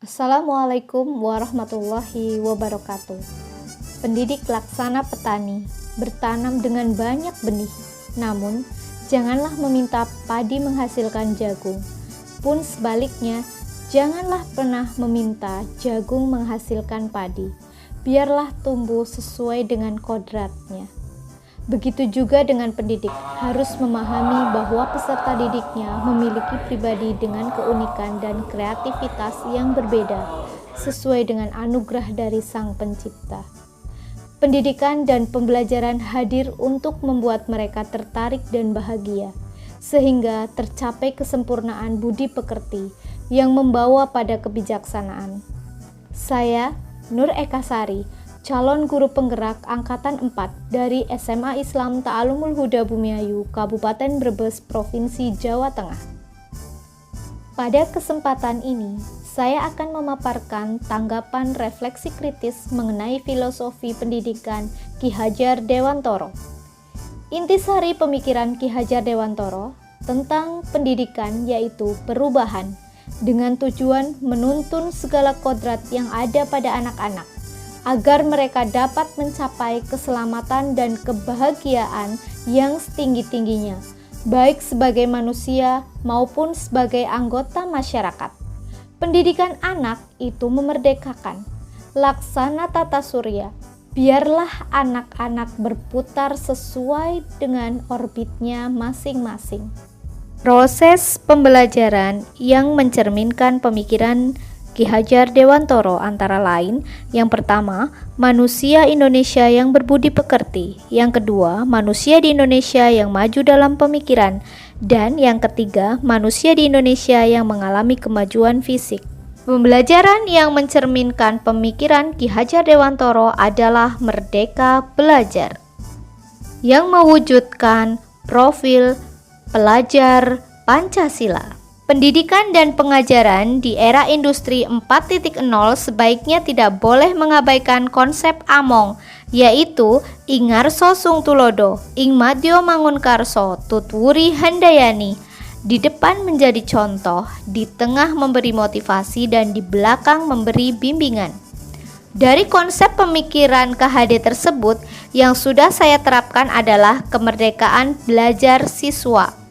Assalamualaikum warahmatullahi wabarakatuh. Pendidik laksana petani bertanam dengan banyak benih, namun janganlah meminta padi menghasilkan jagung. Pun sebaliknya, janganlah pernah meminta jagung menghasilkan padi. Biarlah tumbuh sesuai dengan kodratnya. Begitu juga dengan pendidik, harus memahami bahwa peserta didiknya memiliki pribadi dengan keunikan dan kreativitas yang berbeda, sesuai dengan anugerah dari Sang Pencipta. Pendidikan dan pembelajaran hadir untuk membuat mereka tertarik dan bahagia, sehingga tercapai kesempurnaan budi pekerti yang membawa pada kebijaksanaan. Saya, Nur Eka Sari, calon guru penggerak Angkatan 4 dari SMA Islam Ta'alumul Huda Bumiayu, Kabupaten Brebes, Provinsi Jawa Tengah. Pada kesempatan ini, saya akan memaparkan tanggapan refleksi kritis mengenai filosofi pendidikan Ki Hajar Dewantoro. Intisari pemikiran Ki Hajar Dewantoro tentang pendidikan yaitu perubahan, dengan tujuan menuntun segala kodrat yang ada pada anak-anak, agar mereka dapat mencapai keselamatan dan kebahagiaan yang setinggi-tingginya, baik sebagai manusia maupun sebagai anggota masyarakat. Pendidikan anak itu memerdekakan. Laksana tata surya, biarlah anak-anak berputar sesuai dengan orbitnya masing-masing. Proses pembelajaran yang mencerminkan pemikiran Ki Hajar Dewantoro antara lain, yang pertama, manusia Indonesia yang berbudi pekerti, yang kedua, manusia di Indonesia yang maju dalam pemikiran, dan yang ketiga, manusia di Indonesia yang mengalami kemajuan fisik. Pembelajaran yang mencerminkan pemikiran Ki Hajar Dewantoro adalah Merdeka Belajar, yang mewujudkan profil pelajar Pancasila. Pendidikan dan pengajaran di era industri 4.0 sebaiknya tidak boleh mengabaikan konsep Among, yaitu Ingarso Sung Tulodo, Ing Madyo Mangunkarso, Tutwuri Handayani. Di depan menjadi contoh, di tengah memberi motivasi, dan di belakang memberi bimbingan. Dari konsep pemikiran KHD tersebut, yang sudah saya terapkan adalah kemerdekaan belajar siswa.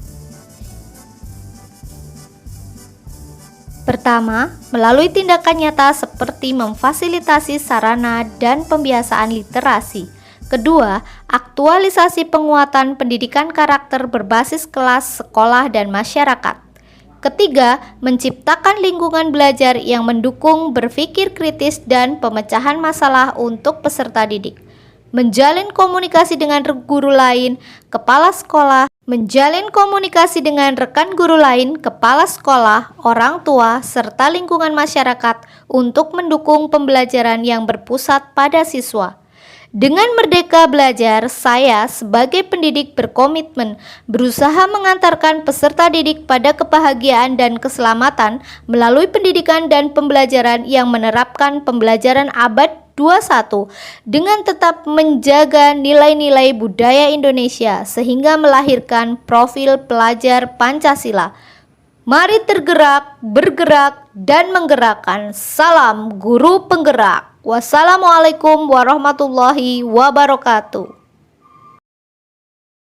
Pertama, melalui tindakan nyata seperti memfasilitasi sarana dan pembiasaan literasi. Kedua, aktualisasi penguatan pendidikan karakter berbasis kelas, sekolah, dan masyarakat. Ketiga, menciptakan lingkungan belajar yang mendukung berpikir kritis dan pemecahan masalah untuk peserta didik. Menjalin komunikasi dengan guru lain, kepala sekolah, menjalin komunikasi dengan rekan guru lain, kepala sekolah, orang tua, serta lingkungan masyarakat untuk mendukung pembelajaran yang berpusat pada siswa. Dengan merdeka belajar, saya sebagai pendidik berkomitmen berusaha mengantarkan peserta didik pada kebahagiaan dan keselamatan melalui pendidikan dan pembelajaran yang menerapkan pembelajaran abad 21 dengan tetap menjaga nilai-nilai budaya Indonesia sehingga melahirkan profil pelajar Pancasila. Mari tergerak, bergerak, dan menggerakkan. Salam guru penggerak. Wassalamualaikum warahmatullahi wabarakatuh.